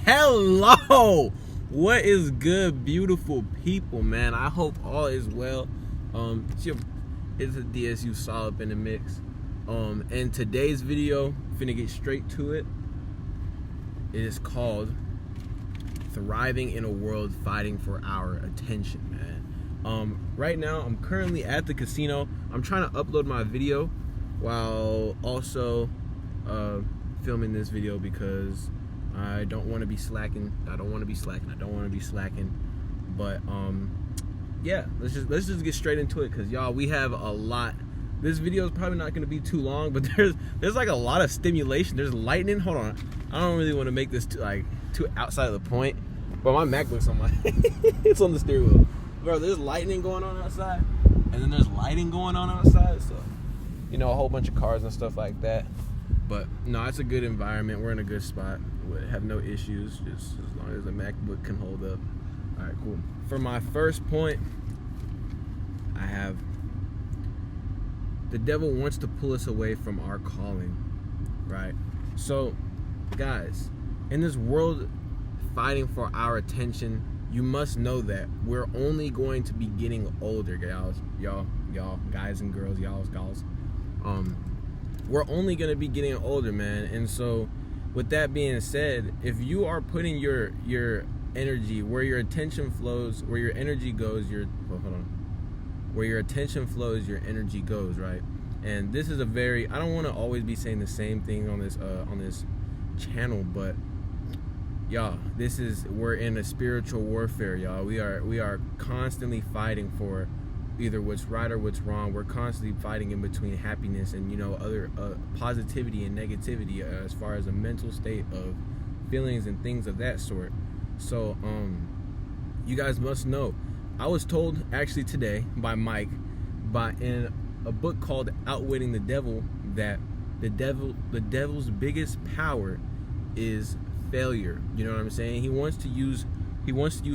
Hello, what is good, beautiful people, man? I hope all is well. It's a DSU Saul up in the mix. And today's video, finna get straight to it. It is called "Thriving in a World Fighting for Our Attention," man. Right now, I'm currently at the casino. I'm trying to upload my video while also filming this video because I don't want to be slacking. But yeah, let's just get straight into it, because y'all, we have a lot. This video is probably not going to be too long, but there's like a lot of stimulation. There's lightning. Hold on, I don't really want to make this too outside of the point, but my MacBook's on my it's on the steering wheel, bro. There's lightning going on outside, and then there's lighting going on outside, so a whole bunch of cars and stuff like that. But no, it's a good environment. We're in a good spot. We have no issues, just as long as the MacBook can hold up. All right, cool. For my first point, I have: the devil wants to pull us away from our calling, right? So, guys, in this world fighting for our attention, you must know that we're only going to be getting older, y'all, guys and girls, gals. We're only going to be getting older, man. And so, with that being said, if you are putting your energy where your attention flows, where your energy goes, where your attention flows, your energy goes, right? And this is a very, I don't want to always be saying the same thing on this channel, but y'all, we're in a spiritual warfare, y'all. We are constantly fighting for either what's right or what's wrong. We're constantly fighting in between happiness and other positivity and negativity, as far as a mental state of feelings and things of that sort. So you guys must know, I was told actually today by Mike, in a book called Outwitting the Devil, that the devil's biggest power is failure. You know what I'm saying? He wants to use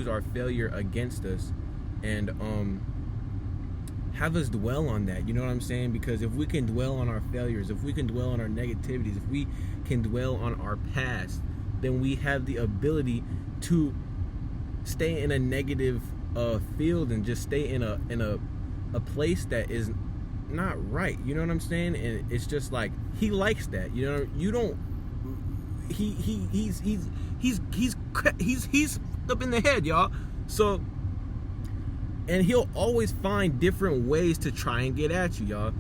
our failure against us, and have us dwell on that. You know what I'm saying? Because if we can dwell on our failures, if we can dwell on our negativities, if we can dwell on our past, then we have the ability to stay in a negative field and just stay in a place that is not right. You know what I'm saying? And it's just like, he likes that. He's up in the head, y'all. So, and he'll always find different ways to try and get at you, y'all.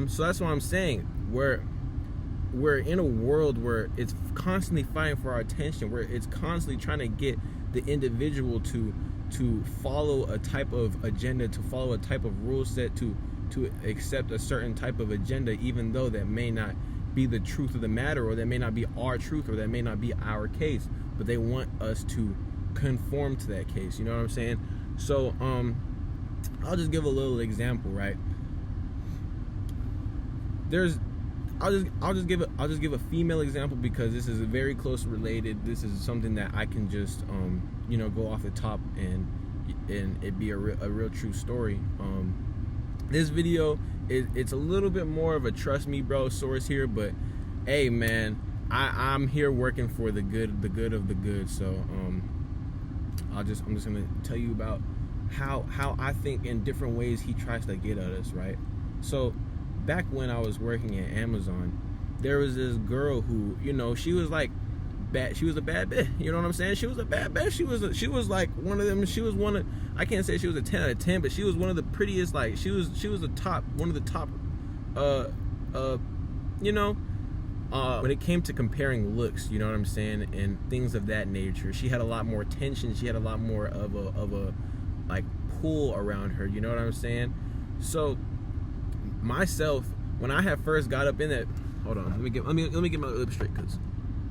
So that's what I'm saying. We're in a world where it's constantly fighting for our attention, where it's constantly trying to get the individual to follow a type of agenda, to follow a type of rule set, to accept a certain type of agenda, even though that may not be the truth of the matter, or that may not be our truth, or that may not be our case, but they want us to conform to that case. You know what I'm saying? So I'll just give a little example, right? I'll just give a female example, because this is very close related. This is something that I can just go off the top and it be a real true story. This video it's a little bit more of a trust me bro source here, but hey man, I'm here working for the good of the good. So I'm just gonna tell you about how I think in different ways he tries to get at us, right? So back when I was working at Amazon, there was this girl who, she was like bad. She was a bad bitch. You know what I'm saying? She was a bad bitch. She was like one of them. She was one of, I can't say she was a 10 out of 10, but she was one of the prettiest. Like she was the top, one of the top. When it came to comparing looks, you know what I'm saying, and things of that nature, she had a lot more attention. She had a lot more of a like pull around her. You know what I'm saying? So myself, when I had first got up in that, hold on, let me get my lips straight,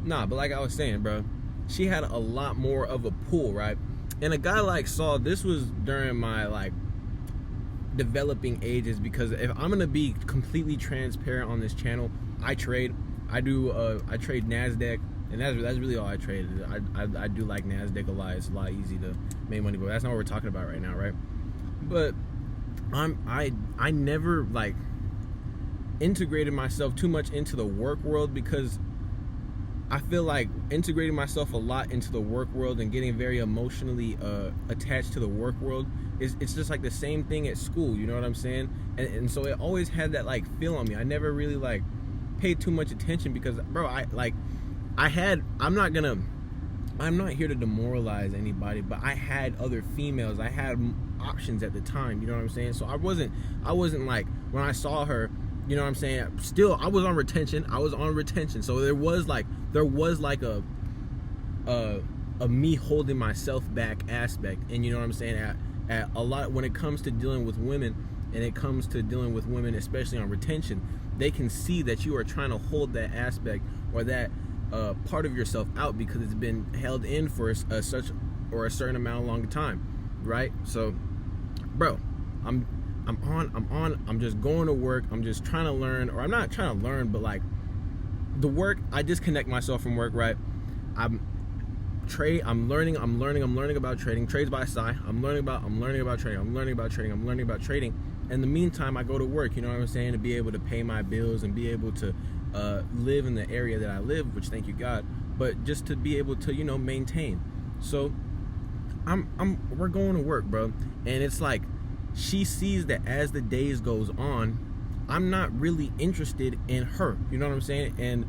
but like I was saying, bro, she had a lot more of a pull, right? And a guy like Saul, this was during my like developing ages, because if I'm gonna be completely transparent on this channel, I trade NASDAQ, and that's really all I traded. I do like NASDAQ a lot. It's a lot easy to make money, but that's not what we're talking about right now, right? But I never like integrated myself too much into the work world, because I feel like integrating myself a lot into the work world and getting very emotionally attached to the work world it's just like the same thing at school, you know what I'm saying? And so it always had that like feel on me. I never really like paid too much attention because, bro, I'm not here to demoralize anybody, but I had other females. I had options at the time, you know what I'm saying? So I wasn't like, when I saw her, you know what I'm saying, still I was on retention. So there was like a me holding myself back aspect. And you know what I'm saying, at a lot, when it comes to dealing with women, and it comes to dealing with women especially on retention, they can see that you are trying to hold that aspect or that part of yourself out because it's been held in for a certain amount of long time, right? So, bro, I'm just going to work. I'm just trying to learn, or I'm not trying to learn, but like the work, I disconnect myself from work, right? I'm learning about trading. Trades by Sai. I'm learning about trading. In the meantime, I go to work, you know what I'm saying, to be able to pay my bills and be able to live in the area that I live, which thank you God, but just to be able to, you know, maintain. So we're going to work, bro, and it's like she sees that as the days goes on, I'm not really interested in her, you know what I'm saying? And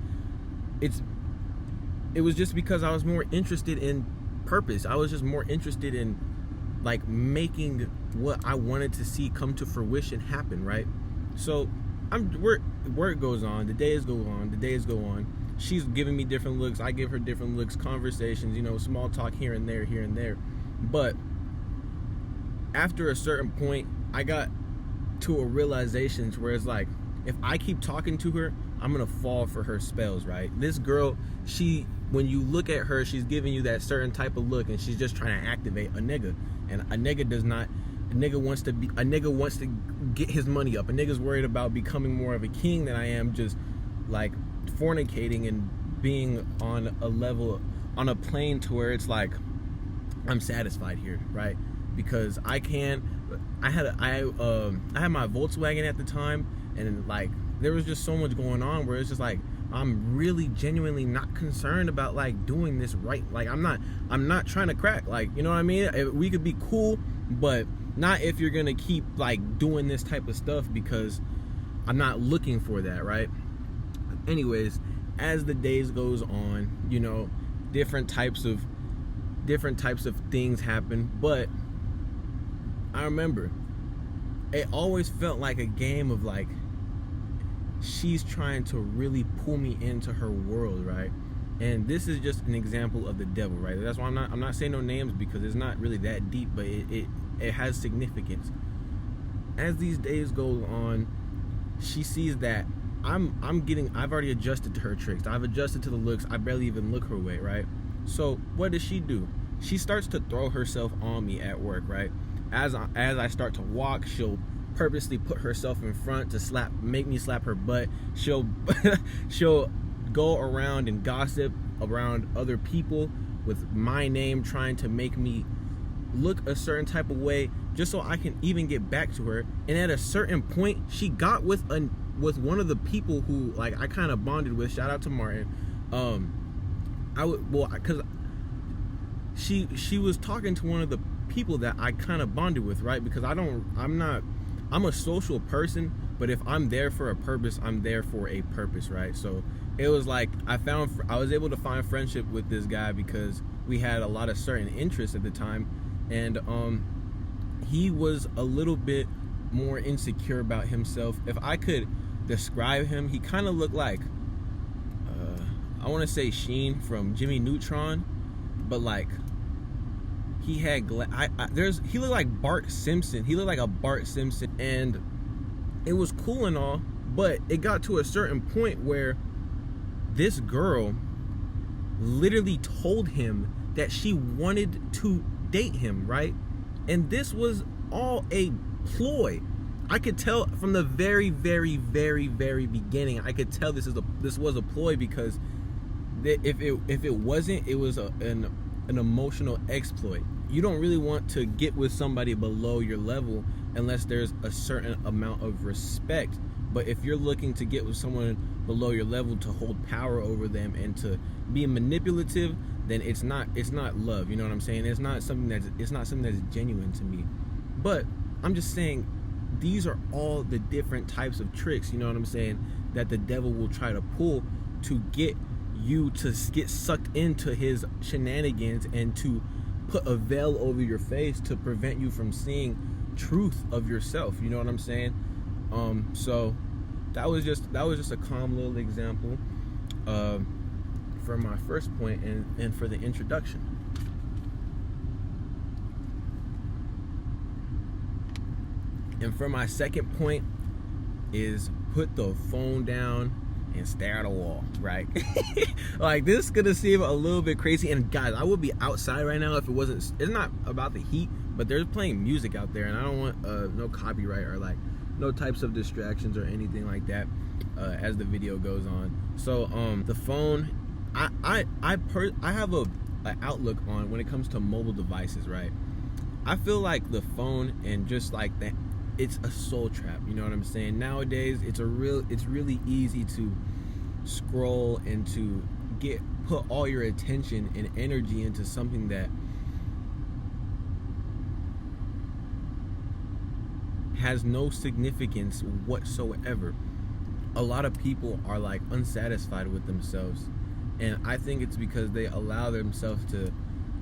it was just because I was more interested in purpose. I was just more interested in like making what I wanted to see come to fruition happen, right? So work goes on, the days go on. She's giving me different looks, I give her different looks, conversations, you know, small talk here and there. But after a certain point, I got to a realization where it's like, if I keep talking to her, I'm gonna fall for her spells, right? This girl, when you look at her, she's giving you that certain type of look, and she's just trying to activate a nigga. And a nigga wants to get his money up. A nigga's worried about becoming more of a king than I am, just like fornicating and being on a plane to where it's like I'm satisfied here, right? Because I had my Volkswagen at the time, and like there was just so much going on where it's just like I'm really genuinely not concerned about like doing this right. Like I'm not trying to crack, like, you know what I mean? We could be cool, but not if you're gonna keep like doing this type of stuff, because I'm not looking for that, right? Anyways, as the days goes on, you know, different types of things happen, but I remember it always felt like a game of like she's trying to really pull me into her world, right? And this is just an example of the devil, right? That's why I'm not saying no names, because it's not really that deep, but it has significance. As these days go on, she sees that I've already adjusted to her tricks. I've adjusted to the looks. I barely even look her way, right? So what does she do? She starts to throw herself on me at work, right? As I start to walk, she'll purposely put herself in front to make me slap her butt. She'll go around and gossip around other people with my name, trying to make me look a certain type of way just so I can even get back to her. And at a certain point, she got with one of the people who like I kind of bonded with. Shout out to Martin. Because she was talking to one of the people that I kind of bonded with, right? Because I'm a social person, but if I'm there for a purpose, I'm there for a purpose, right? So it was like I was able to find friendship with this guy because we had a lot of certain interests at the time, and he was a little bit more insecure about himself. If I could describe him, he kind of looked like I want to say Sheen from Jimmy Neutron, but like he had he looked like Bart Simpson. He looked like a Bart Simpson, and it was cool and all, but it got to a certain point where this girl literally told him that she wanted to date him, right? And this was all a ploy. I could tell from the very, very, very, very beginning. I could tell this was a ploy, because if it wasn't, it was an emotional exploit. You don't really want to get with somebody below your level unless there's a certain amount of respect. But if you're looking to get with someone below your level to hold power over them and to be manipulative, then it's not love. You know what I'm saying? It's not something that's genuine to me. But I'm just saying, these are all the different types of tricks, you know what I'm saying, that the devil will try to pull to get you to get sucked into his shenanigans and to put a veil over your face to prevent you from seeing truth of yourself. You know what I'm saying? So that was just a calm little example for my first point and for the introduction. And for my second point is put the phone down and stare at a wall, right? Like, this is gonna seem a little bit crazy. And guys, I would be outside right now if it wasn't, it's not about the heat, but there's playing music out there, and I don't want no copyright or like no types of distractions or anything like that as the video goes on. So the phone, I have a outlook on when it comes to mobile devices, right? I feel like the phone and just like that, it's a soul trap. You know what I'm saying? Nowadays, it's really easy to scroll and to put all your attention and energy into something that has no significance whatsoever. A lot of people are like unsatisfied with themselves, and I think it's because they allow themselves to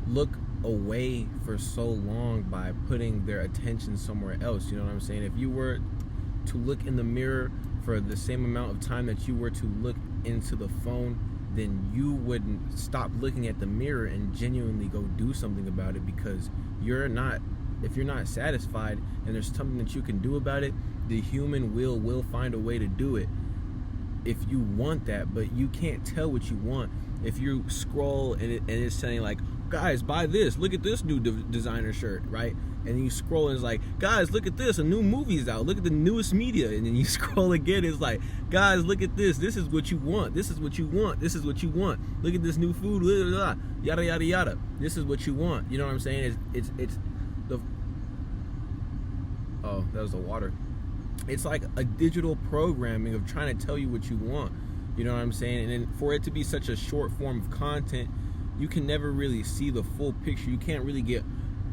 look away for so long by putting their attention somewhere else. You know what I'm saying? If you were to look in the mirror for the same amount of time that you were to look into the phone, then you wouldn't stop looking at the mirror and genuinely go do something about it, because if you're not satisfied and there's something that you can do about it, the human will find a way to do it if you want that. But you can't tell what you want if you scroll and it's saying like, guys, buy this, look at this new designer shirt, right? And you scroll and it's like, guys, look at this, a new movie's out, look at the newest media. And then you scroll again, it's like, guys, look at this is what you want, this is what you want, this is what you want, look at this new food, blah, blah, blah, yada yada yada, this is what you want. You know what I'm saying? It's the, oh, that was the water. It's like a digital programming of trying to tell you what you want. You know what I'm saying? And then for it to be such a short form of content, you can never really see the full picture. You can't really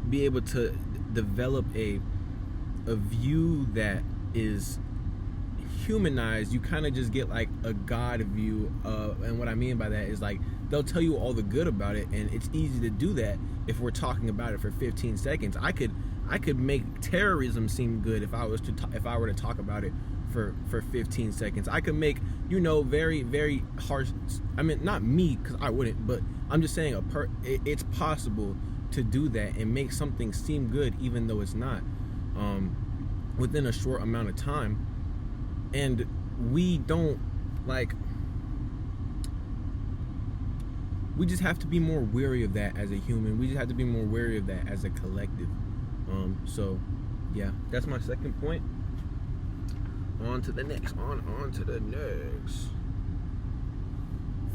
be able to develop a view that is humanized. You kind of just get like a God view, and what I mean by that is like they'll tell you all the good about it, and it's easy to do that if we're talking about it for 15 seconds. I could make terrorism seem good if I were to talk about it for 15 seconds. I could make, very, very harsh, I mean, not me, because I wouldn't, but I'm just saying it's possible to do that and make something seem good even though it's not, within a short amount of time. And we just have to be more wary of that as a human. We just have to be more wary of that as a collective. So yeah, that's my second point. On to the next.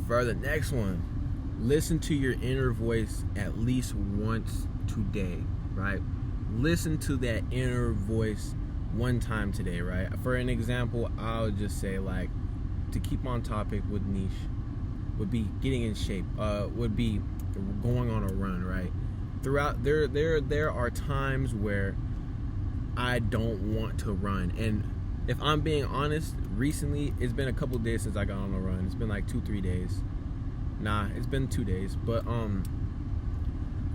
For the next one, listen to your inner voice at least once today, right? Listen to that inner voice one time today, right? For an example, I'll just say, like, to keep on topic with niche, would be getting in shape, would be going on a run, right? Throughout there are times where I don't want to run, and if I'm being honest, recently it's been a couple days since I got on a run. It's been like 2-3 days. Nah, it's been 2 days. But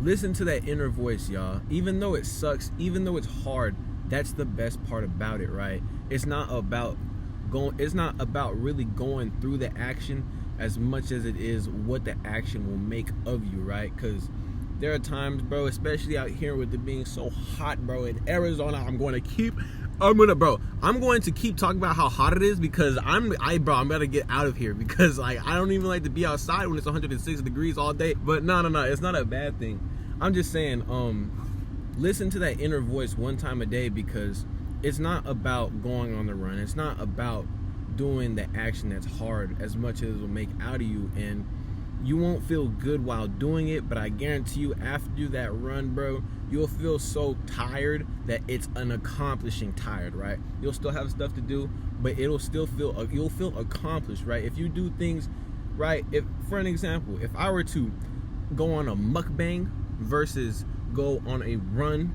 listen to that inner voice, y'all. Even though it sucks, even though it's hard, that's the best part about it, right? It's not about really going through the action as much as it is what the action will make of you, right? Because there are times, bro, especially out here with it being so hot, bro, in Arizona, I'm going to keep talking about how hot it is, because I'm about to get out of here, because like I don't even like to be outside when it's 106 degrees all day. But no, it's not a bad thing. I'm just saying, listen to that inner voice one time a day, because it's not about going on the run. It's not about doing the action that's hard as much as it will make out of you. And You won't feel good while doing it, but I guarantee you after that run, bro, you'll feel so tired that it's an accomplishing tired, right? You'll still have stuff to do, but it'll still feel, you'll feel accomplished, right? If you do things right, if, for an example, if I were to go on a mukbang versus go on a run,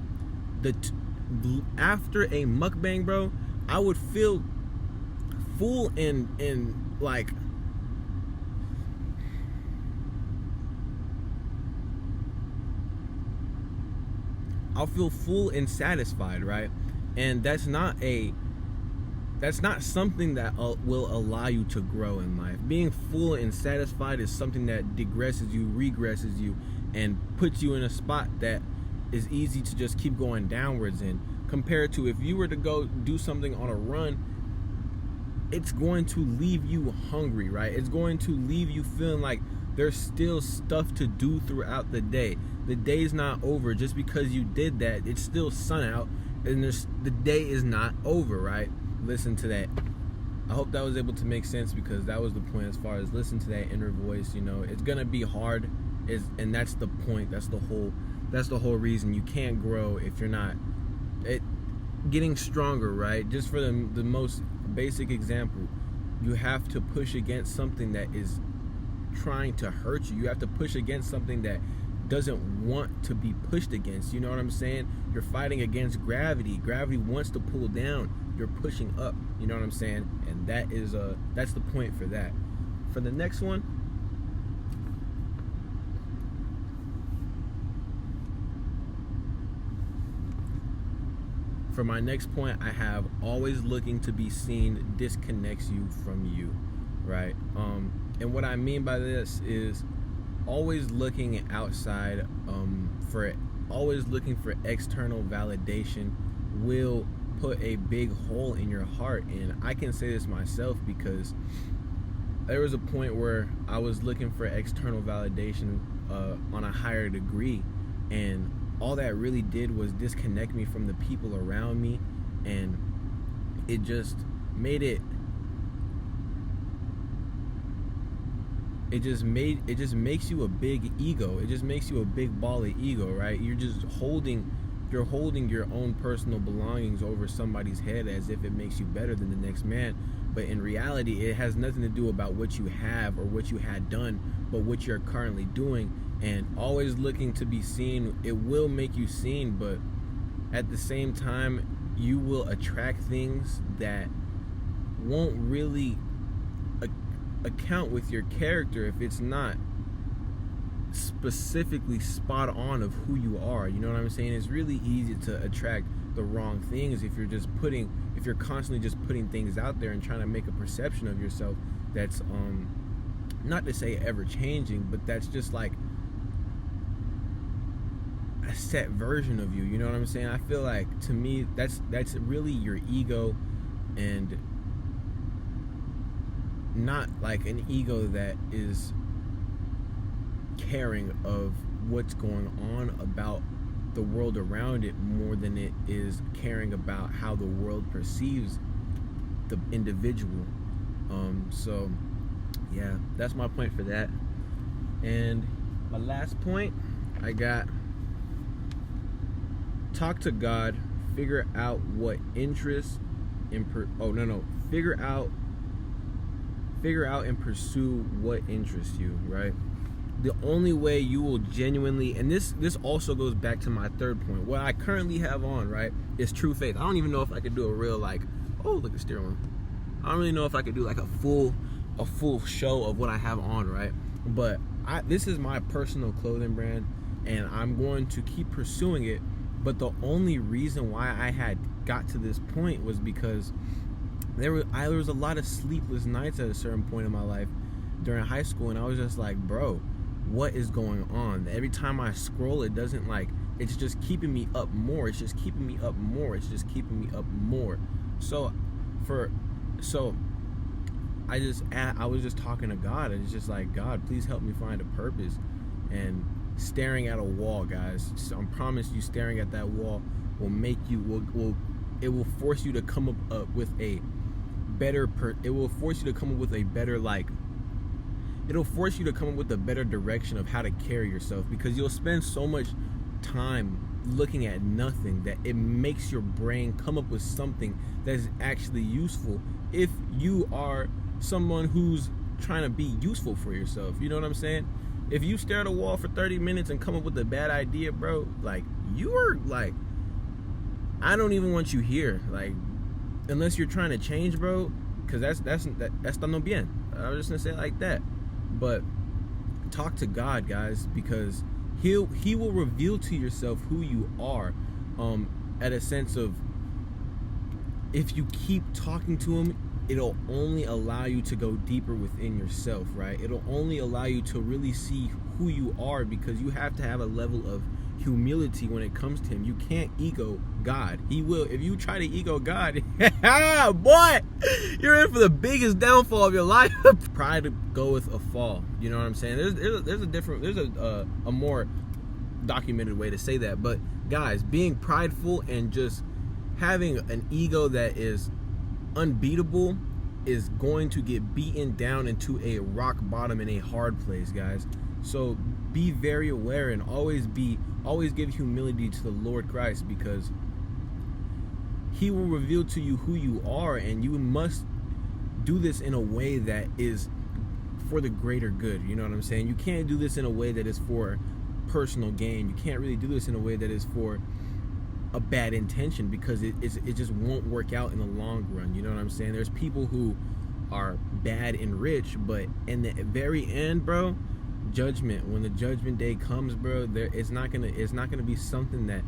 after a mukbang, bro, I would feel full and like, I'll feel full and satisfied, right? And that's not something that will allow you to grow in life. Being full and satisfied is something that regresses you, and puts you in a spot that is easy to just keep going downwards in. Compared to if you were to go do something on a run, it's going to leave you hungry, right? It's going to leave you feeling like there's still stuff to do throughout the day. The day's not over just because you did that. It's still sun out, and the day is not over, right? Listen to that. I hope that was able to make sense, because that was the point as far as listen to that inner voice. You know, it's gonna be hard, and that's the point. That's the whole reason you can't grow if you're not getting stronger, right? Just for the most basic example, you have to push against something that is trying to hurt you. You have to push against something that doesn't want to be pushed against. You know what I'm saying? You're fighting against gravity. Gravity wants to pull down. You're pushing up. You know what I'm saying? And that's the point for that. For the next one, for my next point, I have always looking to be seen disconnects you from you, right? And what I mean by this is always looking outside, always looking for external validation will put a big hole in your heart. And I can say this myself, because there was a point where I was looking for external validation on a higher degree, and all that really did was disconnect me from the people around me, and it just made it just makes you a big ego. It just makes you a big ball of ego, right? You're holding your own personal belongings over somebody's head as if it makes you better than the next man. But in reality, it has nothing to do about what you have or what you had done, but what you're currently doing. And always looking to be seen, it will make you seen, but at the same time, you will attract things that won't really account with your character if it's not specifically spot on of who you are. You know what I'm saying? It's really easy to attract the wrong things if you're constantly just putting things out there and trying to make a perception of yourself that's not to say ever changing, but that's just like a set version of you. You know what I'm saying? I feel like, to me, that's really your ego, and not like an ego that is caring of what's going on about the world around it more than it is caring about how the world perceives the individual. So yeah, that's my point for that. And my last point, I got talk to God, figure out what interests figure out and pursue what interests you, right? The only way you will genuinely, and this also goes back to my third point, what I currently have on, right, is true faith. I don't even know if I could do a real, like, oh, look at steering wheel. I don't really know if I could do like a full show of what I have on, right? But this is my personal clothing brand, and I'm going to keep pursuing it. But the only reason why I had got to this point was because there was a lot of sleepless nights at a certain point in my life during high school, and I was just like, bro, what is going on? Every time I scroll, it doesn't, like, it's just keeping me up more. It's just keeping me up more. It's just keeping me up more. So I was just talking to God. It's just like, God, please help me find a purpose. And staring at a wall, guys, I promise you, staring at that wall will make you it will force you to come up with a better like, it'll force you to come up with a better direction of how to carry yourself, because you'll spend so much time looking at nothing that it makes your brain come up with something that's actually useful if you are someone who's trying to be useful for yourself. You know what I'm saying? If you stare at a wall for 30 minutes and come up with a bad idea, bro, like, you are like, I don't even want you here, like, unless you're trying to change, bro, because that's no bien. I was just gonna say it like that. But talk to God, guys, because he will reveal to yourself who you are, at a sense of, if you keep talking to him, it'll only allow you to go deeper within yourself, right? It'll only allow you to really see who you are, because you have to have a level of humility when it comes to him. You can't ego God. He will. If you try to ego God, boy, you're in for the biggest downfall of your life. Pride goeth a fall. You know what I'm saying? There's a more documented way to say that. But guys, being prideful and just having an ego that is unbeatable is going to get beaten down into a rock bottom in a hard place, guys. So be very aware and always give humility to the Lord Christ, because he will reveal to you who you are, and you must do this in a way that is for the greater good. You know what I'm saying? You can't do this in a way that is for personal gain. You can't really do this in a way that is for a bad intention, because it just won't work out in the long run. You know what I'm saying? There's people who are bad and rich, but in the very end, bro, judgment, when the judgment day comes, bro, it's not gonna be something that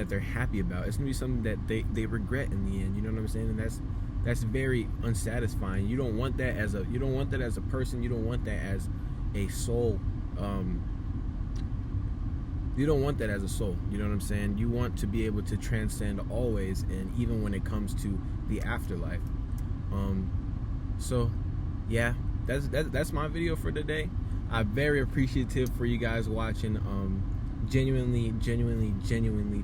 they're happy about. It's gonna be something that they regret in the end. You know what I'm saying? And that's very unsatisfying. You don't want that as a person. You don't want that as a soul. You don't want that as a soul. You know what I'm saying? You want to be able to transcend always, and even when it comes to the afterlife. So yeah, that's my video for today. I'm very appreciative for you guys watching. Genuinely,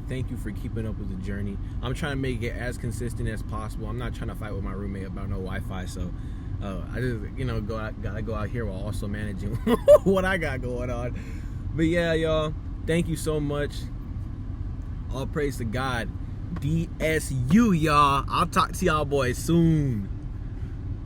thank you for keeping up with the journey. I'm trying to make it as consistent as possible. I'm not trying to fight with my roommate about no Wi-Fi, so I just gotta go out here while also managing what I got going on. But yeah, y'all, thank you so much. All praise to God. DSU, y'all. I'll talk to y'all boys soon.